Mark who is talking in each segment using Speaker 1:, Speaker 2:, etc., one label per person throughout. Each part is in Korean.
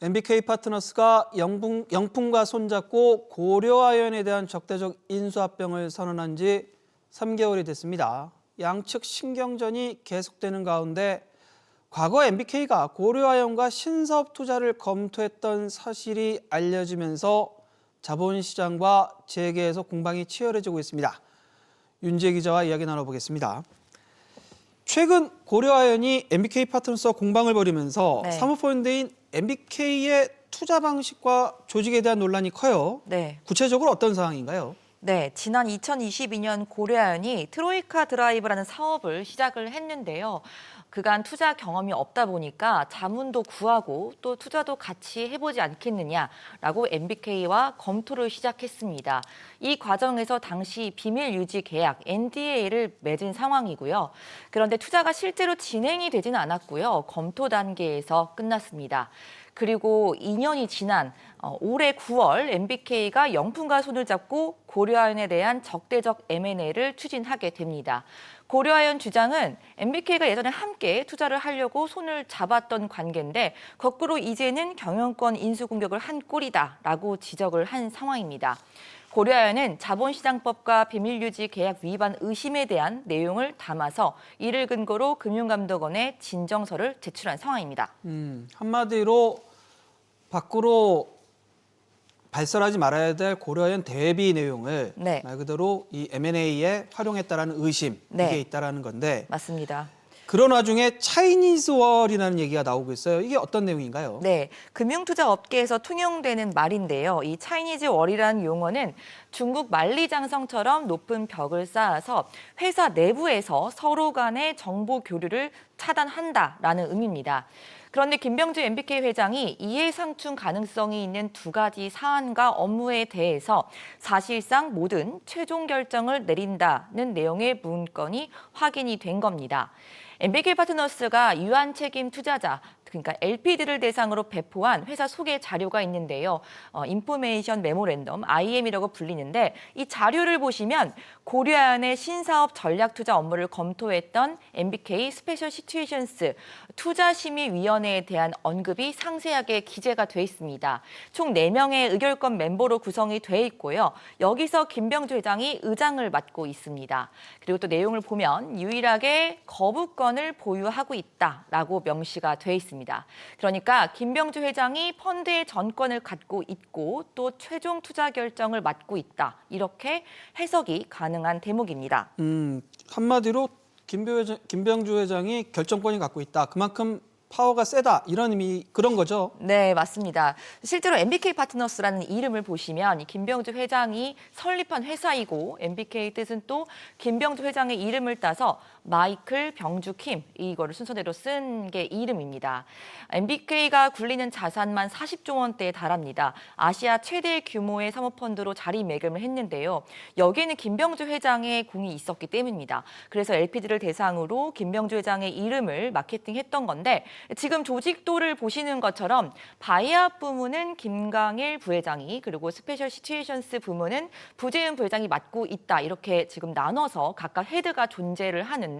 Speaker 1: MBK 파트너스가 영풍과 손잡고 고려아연에 대한 적대적 인수합병을 선언한 지 3개월이 됐습니다. 양측 신경전이 계속되는 가운데 과거 MBK가 고려아연과 신사업 투자를 검토했던 사실이 알려지면서 자본시장과 재계에서 공방이 치열해지고 있습니다. 윤재 기자와 이야기 나눠보겠습니다. 최근 고려아연이 MBK 파트너스와 공방을 벌이면서 사모펀드인 MBK의 투자 방식과 조직에 대한 논란이 커요. 구체적으로 어떤 상황인가요?
Speaker 2: 지난 2022년 고려아연이 트로이카 드라이브라는 사업을 시작을 했는데요. 그간 투자 경험이 없다 보니까 자문도 구하고 또 투자도 같이 해보지 않겠느냐라고 MBK와 검토를 시작했습니다. 이 과정에서 당시 비밀 유지 계약 NDA를 맺은 상황이고요. 그런데 투자가 실제로 진행이 되지는 않았고요. 검토 단계에서 끝났습니다. 그리고 2년이 지난 올해 9월 MBK가 영풍과 손을 잡고 고려아연에 대한 적대적 M&A를 추진하게 됩니다. 고려아연 주장은 MBK가 예전에 함께 투자를 하려고 손을 잡았던 관계인데 거꾸로 이제는 경영권 인수 공격을 한 꼴이다라고 지적을 한 상황입니다. 고려아연은 자본시장법과 비밀유지 계약 위반 의심에 대한 내용을 담아서 이를 근거로 금융감독원에 진정서를 제출한 상황입니다.
Speaker 1: 한마디로 밖으로 발설하지 말아야 될 고려아연 대비 내용을 말 그대로 이 M&A에 활용했다라는 의심, 이게 있다라는 건데.
Speaker 2: 맞습니다.
Speaker 1: 그런 와중에 차이니즈 월이라는 얘기가 나오고 있어요. 이게 어떤 내용인가요?
Speaker 2: 금융투자 업계에서 통용되는 말인데요. 이 차이니즈 월이라는 용어는 중국 만리장성처럼 높은 벽을 쌓아서 회사 내부에서 서로 간의 정보 교류를 차단한다라는 의미입니다. 그런데 김병주 MBK 회장이 이해상충 가능성이 있는 두 가지 사안과 업무에 대해서 사실상 모든 최종 결정을 내린다는 내용의 문건이 확인이 된 겁니다. MBK 파트너스가 유한 책임 투자자, 그러니까 LP들을 대상으로 배포한 회사 소개 자료가 있는데요. 인포메이션 메모랜덤, IM이라고 불리는데 이 자료를 보시면 고려아연의 신사업 전략 투자 업무를 검토했던 MBK 스페셜 시츄에이션스 투자심의위원회에 대한 언급이 상세하게 기재가 돼 있습니다. 총 4명의 의결권 멤버로 구성이 돼 있고요. 여기서 김병주 회장이 의장을 맡고 있습니다. 그리고 또 내용을 보면 유일하게 거부권을 보유하고 있다라고 명시가 돼 있습니다. 그러니까 김병주 회장이 펀드의 전권을 갖고 있고 또 최종 투자 결정을 맡고 있다. 이렇게 해석이 가능한 대목입니다.
Speaker 1: 한마디로 김병주 회장이 결정권이 갖고 있다. 그만큼 파워가 세다. 이런 의미 그런 거죠?
Speaker 2: 네, 맞습니다. 실제로 MBK 파트너스라는 이름을 보시면 이 김병주 회장이 설립한 회사이고 MBK 뜻은 또 김병주 회장의 이름을 따서 마이클 병주 킴 이거를 순서대로 쓴 게 이름입니다. MBK가 굴리는 자산만 40조 원대에 달합니다. 아시아 최대 규모의 사모펀드로 자리매김을 했는데요. 여기에는 김병주 회장의 공이 있었기 때문입니다. 그래서 LP들을 대상으로 김병주 회장의 이름을 마케팅했던 건데 지금 조직도를 보시는 것처럼 바이아웃 부문은 김강일 부회장이 그리고 스페셜 시츄에이션스 부문은 부재윤 부회장이 맡고 있다. 이렇게 지금 나눠서 각각 헤드가 존재를 하는데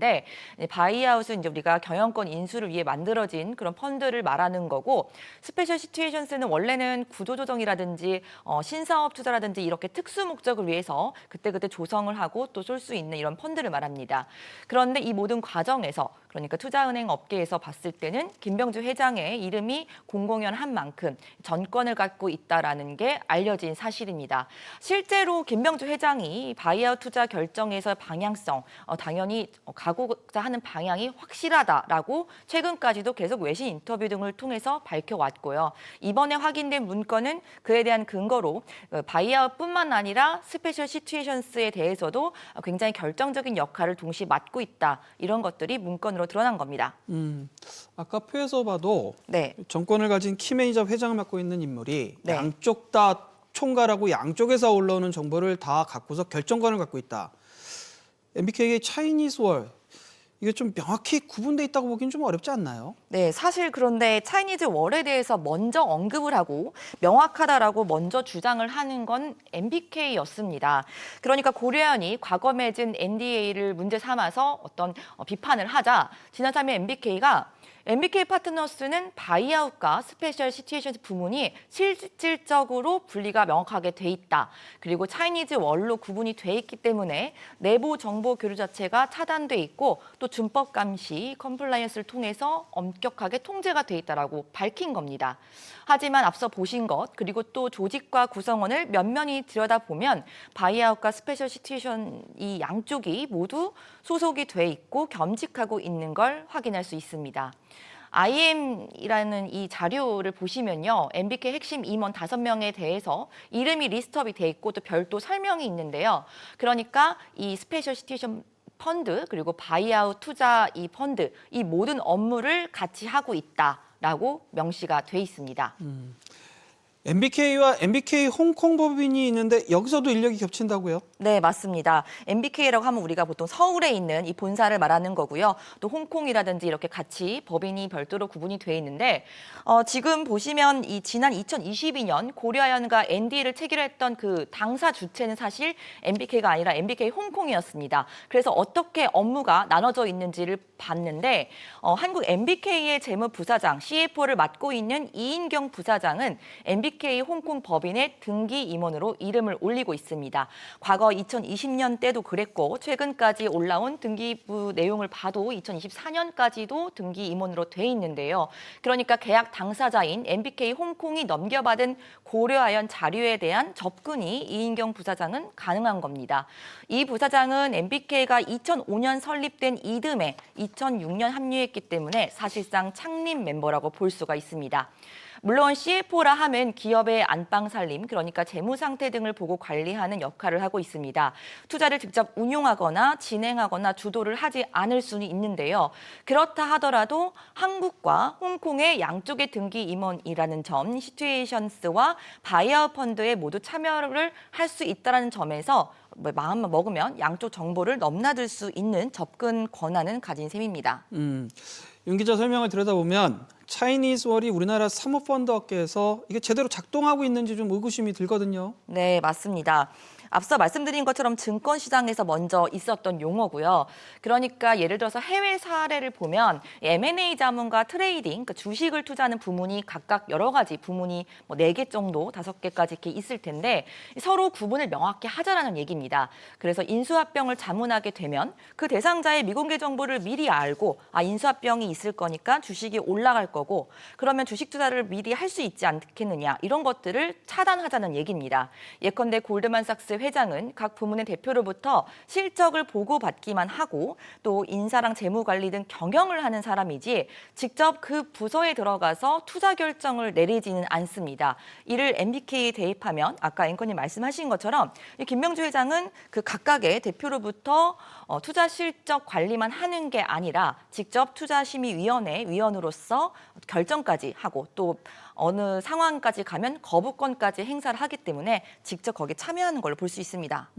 Speaker 2: 바이아웃은 이제 우리가 경영권 인수를 위해 만들어진 그런 펀드를 말하는 거고 스페셜 시츄에이션스는 원래는 구조조정이라든지 신사업 투자라든지 이렇게 특수 목적을 위해서 그때그때 조성을 하고 또 쏠 수 있는 이런 펀드를 말합니다. 그런데 이 모든 과정에서 그러니까 투자은행 업계에서 봤을 때는 김병주 회장의 이름이 공공연한 만큼 전권을 갖고 있다라는 게 알려진 사실입니다. 실제로 김병주 회장이 바이아웃 투자 결정에서 방향성, 당연히 가고자 하는 방향이 확실하다라고 최근까지도 계속 외신 인터뷰 등을 통해서 밝혀왔고요. 이번에 확인된 문건은 그에 대한 근거로 바이아웃뿐만 아니라 스페셜 시츄에이션스에 대해서도 굉장히 결정적인 역할을 동시에 맡고 있다. 이런 것들이 문건으로 드러난 겁니다.
Speaker 1: 아까 표에서 봐도 정권을 가진 키매니저 회장을 맡고 있는 인물이 양쪽 다 총괄하고 양쪽에서 올라오는 정보를 다 갖고서 결정권을 갖고 있다. MBK의 차이니즈 월, 이게 좀 명확히 구분돼 있다고 보기는 좀 어렵지 않나요?
Speaker 2: 사실 그런데 차이니즈 월에 대해서 먼저 언급을 하고 명확하다라고 먼저 주장을 하는 건 MBK였습니다. 그러니까 고려아연이 과거 맺은 NDA를 문제 삼아서 어떤 비판을 하자 지난 3일 MBK가 MBK 파트너스는 바이아웃과 스페셜 시츄에이션스 부문이 실질적으로 분리가 명확하게 돼 있다. 그리고 차이니즈 월로 구분이 돼 있기 때문에 내부 정보 교류 자체가 차단돼 있고 또 준법 감시, 컴플라이언스를 통해서 엄격하게 통제가 돼 있다라고 밝힌 겁니다. 하지만 앞서 보신 것 그리고 또 조직과 구성원을 면면히 들여다보면 바이아웃과 스페셜 시츄에이션 이 양쪽이 모두 소속이 돼 있고 겸직하고 있는 걸 확인할 수 있습니다. IM이라는 이 자료를 보시면요. MBK 핵심 임원 5명에 대해서 이름이 리스트업이 돼 있고 또 별도 설명이 있는데요. 그러니까 이 스페셜 시츄에이션 펀드 그리고 바이아웃 투자 이 펀드 이 모든 업무를 같이 하고 있다라고 명시가 돼 있습니다.
Speaker 1: MBK와 MBK 홍콩 법인이 있는데 여기서도 인력이 겹친다고요?
Speaker 2: 네, 맞습니다. MBK라고 하면 우리가 보통 서울에 있는 이 본사를 말하는 거고요. 또 홍콩이라든지 이렇게 같이 법인이 별도로 구분이 돼 있는데 지금 보시면 이 지난 2022년 고려아연과 NDA를 체결했던 그 당사 주체는 사실 MBK가 아니라 MBK 홍콩이었습니다. 그래서 어떻게 업무가 나눠져 있는지를 봤는데 한국 MBK의 재무부사장 CFO를 맡고 있는 이인경 부사장은 MBK 홍콩 법인의 등기 임원으로 이름을 올리고 있습니다. 과거 2020년 때도 그랬고 최근까지 올라온 등기부 내용을 봐도 2024년까지도 등기 임원으로 돼 있는데요. 그러니까 계약 당사자인 MBK 홍콩이 넘겨받은 고려아연 자료에 대한 접근이 이인경 부사장은 가능한 겁니다. 이 부사장은 MBK가 2005년 설립된 이듬해 2006년 합류했기 때문에 사실상 창립 멤버라고 볼 수가 있습니다. 물론 CFO라 하면 기업의 안방 살림, 그러니까 재무 상태 등을 보고 관리하는 역할을 하고 있습니다. 투자를 직접 운용하거나 진행하거나 주도를 하지 않을 수는 있는데요. 그렇다 하더라도 한국과 홍콩의 양쪽의 등기 임원이라는 점, 시츄에이션스와 바이아웃 펀드에 모두 참여를 할 수 있다는 점에서 마음만 먹으면 양쪽 정보를 넘나들 수 있는 접근 권한은 가진 셈입니다.
Speaker 1: 윤 기자 설명을 들여다보면 차이니즈 월이 우리나라 사모펀드 업계에서 이게 제대로 작동하고 있는지 좀 의구심이 들거든요.
Speaker 2: 네, 맞습니다. 앞서 말씀드린 것처럼 증권시장에서 먼저 있었던 용어고요. 그러니까 예를 들어서 해외 사례를 보면 M&A 자문과 트레이딩, 그러니까 주식을 투자하는 부문이 각각 여러 가지 부문이 4개 정도, 5개까지 이렇게 있을 텐데 서로 구분을 명확히 하자라는 얘기입니다. 그래서 인수합병을 자문하게 되면 그 대상자의 미공개 정보를 미리 알고 인수합병이 있을 거니까 주식이 올라갈 거고 그러면 주식 투자를 미리 할 수 있지 않겠느냐 이런 것들을 차단하자는 얘기입니다. 예컨대 골드만삭스 회장은 각 부문의 대표로부터 실적을 보고받기만 하고 또 인사랑 재무관리 등 경영을 하는 사람이지 직접 그 부서에 들어가서 투자 결정을 내리지는 않습니다. 이를 MBK에 대입하면 아까 앵커님 말씀하신 것처럼 김명주 회장은 그 각각의 대표로부터 투자 실적 관리만 하는 게 아니라 직접 투자심의위원회 위원으로서 결정까지 하고 또 어느 상황까지 가면 거부권까지 행사를 하기 때문에 직접 거기에 참여하는 걸로 볼 수 있습니다.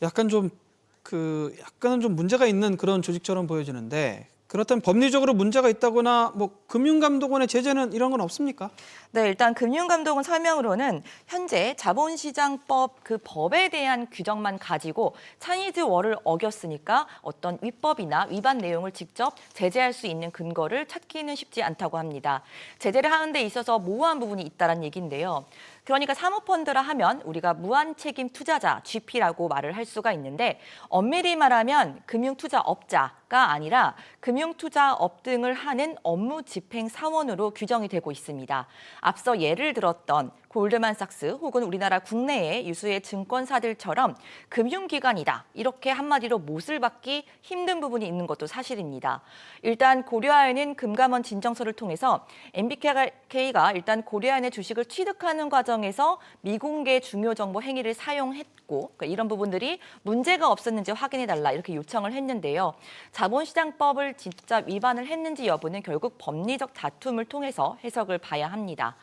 Speaker 1: 약간은 좀 문제가 있는 그런 조직처럼 보여지는데 그렇다면 법리적으로 문제가 있다거나 금융감독원의 제재는 이런 건 없습니까?
Speaker 2: 네, 일단 금융감독원 설명으로는 현재 자본시장법 그 법에 대한 규정만 가지고 차이니즈 월을 어겼으니까 어떤 위법이나 위반 내용을 직접 제재할 수 있는 근거를 찾기는 쉽지 않다고 합니다. 제재를 하는 데 있어서 모호한 부분이 있다는 얘기인데요. 그러니까 사모펀드라 하면 우리가 무한책임 투자자, GP라고 말을 할 수가 있는데 엄밀히 말하면 금융투자업자가 아니라 금융투자업 등을 하는 업무 집행 사원으로 규정이 되고 있습니다. 앞서 예를 들었던 골드만삭스 혹은 우리나라 국내의 유수의 증권사들처럼 금융기관이다. 이렇게 한마디로 못을 받기 힘든 부분이 있는 것도 사실입니다. 일단 고려아연은 금감원 진정서를 통해서 MBK가 일단 고려아연의 주식을 취득하는 과정에서 미공개 중요 정보 행위를 사용했고 그러니까 이런 부분들이 문제가 없었는지 확인해달라 이렇게 요청을 했는데요. 자본시장법을 진짜 위반을 했는지 여부는 결국 법리적 다툼을 통해서 해석을 봐야 합니다.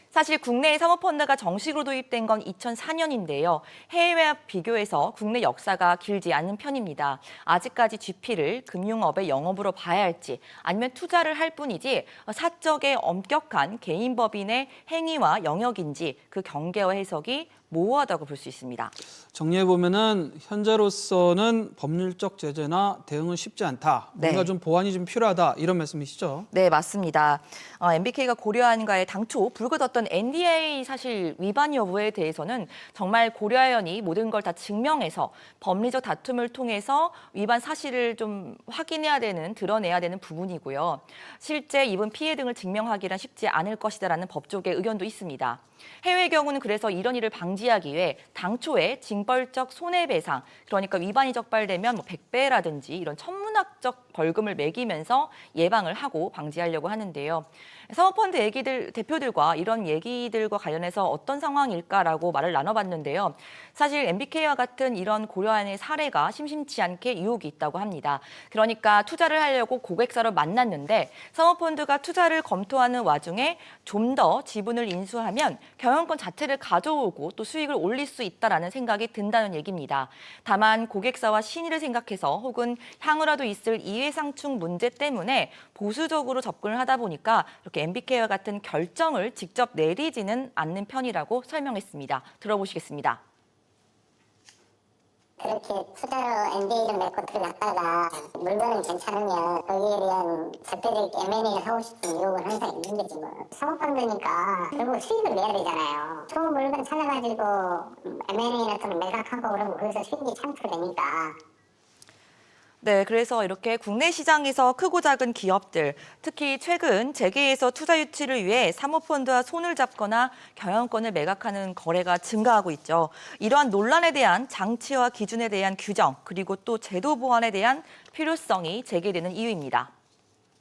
Speaker 2: 사실 국내에 사모펀드가 정식으로 도입된 건 2004년인데요. 해외와 비교해서 국내 역사가 길지 않은 편입니다. 아직까지 GP를 금융업의 영업으로 봐야 할지 아니면 투자를 할 뿐이지 사적의 엄격한 개인 법인의 행위와 영역인지 그 경계와 해석이 모호하다고 볼 수 있습니다.
Speaker 1: 정리해보면은 현재로서는 법률적 제재나 대응은 쉽지 않다. 뭔가
Speaker 2: 네.
Speaker 1: 좀 보완이 좀 필요하다. 이런 말씀이시죠?
Speaker 2: 네, 맞습니다. MBK가 고려아연과의 당초 불거졌던 NDA 사실 위반 여부에 대해서는 정말 고려아연이 모든 걸 다 증명해서 법리적 다툼을 통해서 위반 사실을 좀 확인해야 되는, 드러내야 되는 부분이고요. 실제 입은 피해 등을 증명하기란 쉽지 않을 것이다라는 법조계 의견도 있습니다. 해외의 경우는 그래서 이런 일을 방지하기 위해 당초에 징벌적 손해배상, 그러니까 위반이 적발되면 100배라든지 이런 천문학적 벌금을 매기면서 예방을 하고 방지하려고 하는데요. 사모펀드 대표들과 이런 얘기들과 관련해서 어떤 상황일까라고 말을 나눠봤는데요. 사실 MBK와 같은 이런 고려아연의 사례가 심심치 않게 유혹이 있다고 합니다. 그러니까 투자를 하려고 고객사를 만났는데 사모펀드가 투자를 검토하는 와중에 좀 더 지분을 인수하면 경영권 자체를 가져오고 또 수익을 올릴 수 있다라는 생각이 든다는 얘기입니다. 다만 고객사와 신의를 생각해서 혹은 향후라도 있을 이해상충 문제 때문에 보수적으로 접근을 하다 보니까 이렇게 MBK와 같은 결정을 직접 내리지는 않는 편이라고 설명했습니다. 들어보시겠습니다.
Speaker 3: 그렇게 투자로 NDA를 맺고 들어갔다가 물건은 괜찮으면 거기에 대한 적대적 M&A를 하고 싶은 유혹은 항상 있는 거지 뭐. 사모펀드니까 결국 수익을 내야 되잖아요. 좋은 물건 찾아가지고 M&A 같은 거 매각하고 그러면 거기서 수익이 창출되니까.
Speaker 2: 네, 그래서 이렇게 국내 시장에서 크고 작은 기업들, 특히 최근 재계에서 투자 유치를 위해 사모펀드와 손을 잡거나 경영권을 매각하는 거래가 증가하고 있죠. 이러한 논란에 대한 장치와 기준에 대한 규정, 그리고 또 제도 보완에 대한 필요성이 제기되는 이유입니다.